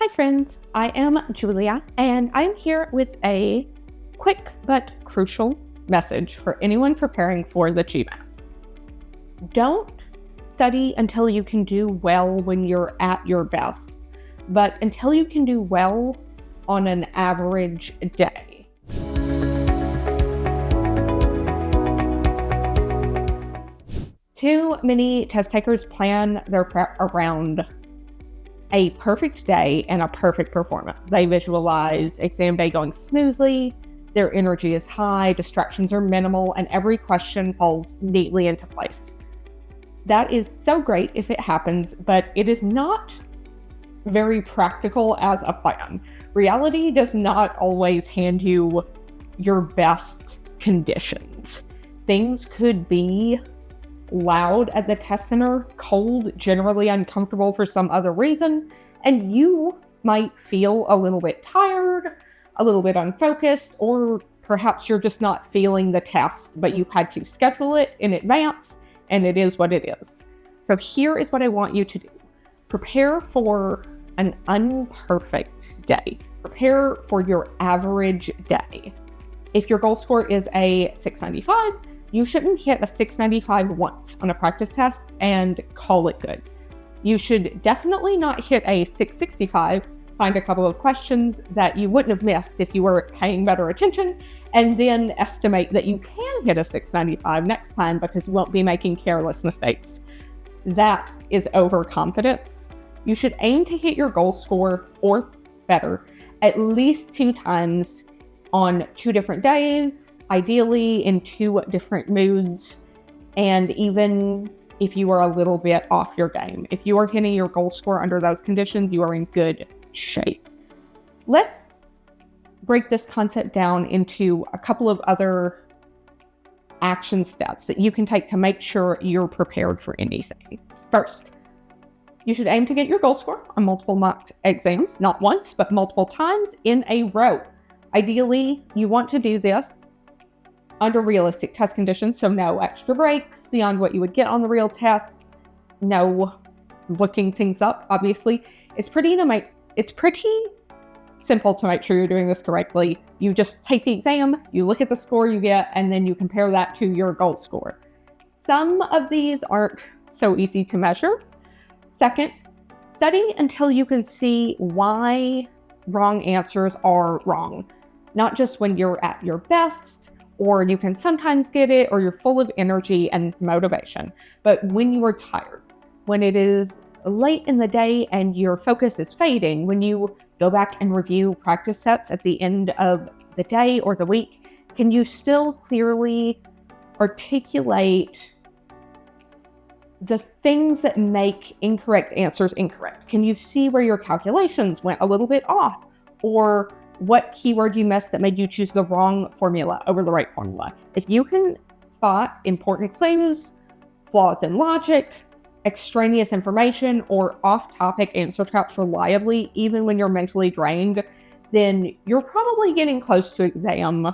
Hi friends, I am Julia, and I'm here with a quick but crucial message for anyone preparing for the GMAT. Don't study until you can do well when you're at your best, but until you can do well on an average day. Too many test takers plan their prep around a perfect day and a perfect performance. They visualize exam day going smoothly, their energy is high, distractions are minimal, and every question falls neatly into place. That is so great if it happens, but it is not very practical as a plan. Reality does not always hand you your best conditions. Things could be loud at the test center, cold, generally uncomfortable for some other reason, and you might feel a little bit tired, a little bit unfocused, or perhaps you're just not feeling the test, but you had to schedule it in advance, and it is what it is. So here is what I want you to do. Prepare for an unperfect day. Prepare for your average day. If your goal score is a 695, you shouldn't hit a 695 once on a practice test and call it good. You should definitely not hit a 665, find a couple of questions that you wouldn't have missed if you were paying better attention, and then estimate that you can hit a 695 next time because you won't be making careless mistakes. That is overconfidence. You should aim to hit your goal score or better at least 2 times on 2 different days, ideally in 2 different moods, and even if you are a little bit off your game. If you are hitting your goal score under those conditions, you are in good shape. Let's break this concept down into a couple of other action steps that you can take to make sure you're prepared for anything. First, you should aim to get your goal score on multiple mock exams, not once, but multiple times in a row. Ideally, you want to do this under realistic test conditions, so no extra breaks beyond what you would get on the real test, no looking things up, obviously. It's pretty simple to make sure you're doing this correctly. You just take the exam, you look at the score you get, and then you compare that to your goal score. Some of these aren't so easy to measure. Second, study until you can see why wrong answers are wrong. Not just when you're at your best, or you can sometimes get it, or you're full of energy and motivation. But when you are tired, when it is late in the day and your focus is fading, when you go back and review practice sets at the end of the day or the week, can you still clearly articulate the things that make incorrect answers incorrect? Can you see where your calculations went a little bit off, or what keyword you missed that made you choose the wrong formula over the right formula? If you can spot important clues, flaws in logic, extraneous information, or off-topic answer traps reliably, even when you're mentally drained, then you're probably getting close to exam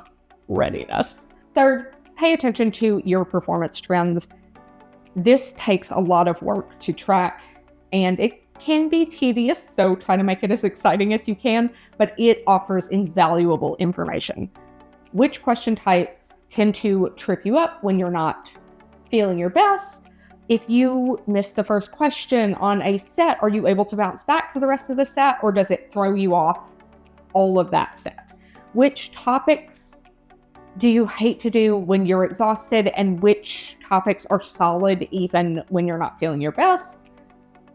readiness. Third, pay attention to your performance trends. This takes a lot of work to track, and it can be tedious, so try to make it as exciting as you can, but it offers invaluable information. Which question types tend to trip you up when you're not feeling your best? If you miss the first question on a set, are you able to bounce back for the rest of the set, or does it throw you off all of that set? Which topics do you hate to do when you're exhausted, and which topics are solid even when you're not feeling your best?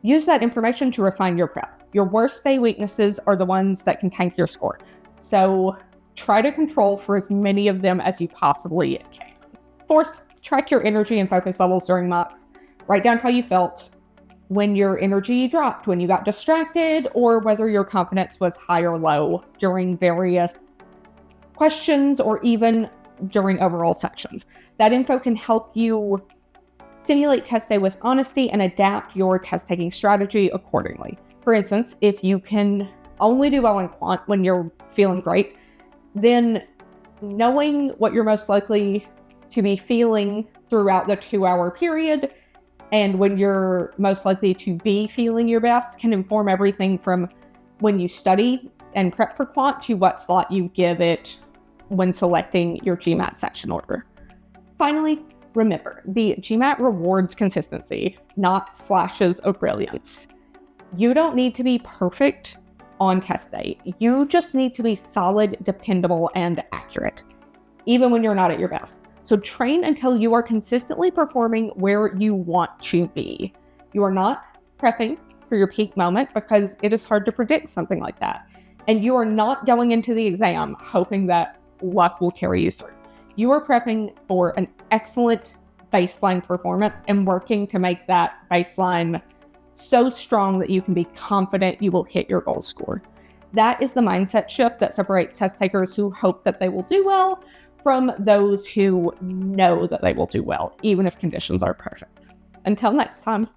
Use that information to refine your prep. Your worst day weaknesses are the ones that can tank your score. So try to control for as many of them as you possibly can. Fourth, track your energy and focus levels during mocks. Write down how you felt when your energy dropped, when you got distracted, or whether your confidence was high or low during various questions or even during overall sections. That info can help you simulate test day with honesty and adapt your test-taking strategy accordingly. For instance, if you can only do well in Quant when you're feeling great, then knowing what you're most likely to be feeling throughout the 2-hour period and when you're most likely to be feeling your best can inform everything from when you study and prep for Quant to what slot you give it when selecting your GMAT section order. Finally, remember, the GMAT rewards consistency, not flashes of brilliance. You don't need to be perfect on test day. You just need to be solid, dependable, and accurate, even when you're not at your best. So train until you are consistently performing where you want to be. You are not prepping for your peak moment because it is hard to predict something like that. And you are not going into the exam hoping that luck will carry you through. You are prepping for an excellent baseline performance and working to make that baseline so strong that you can be confident you will hit your goal score. That is the mindset shift that separates test takers who hope that they will do well from those who know that they will do well, even if conditions are perfect. Until next time.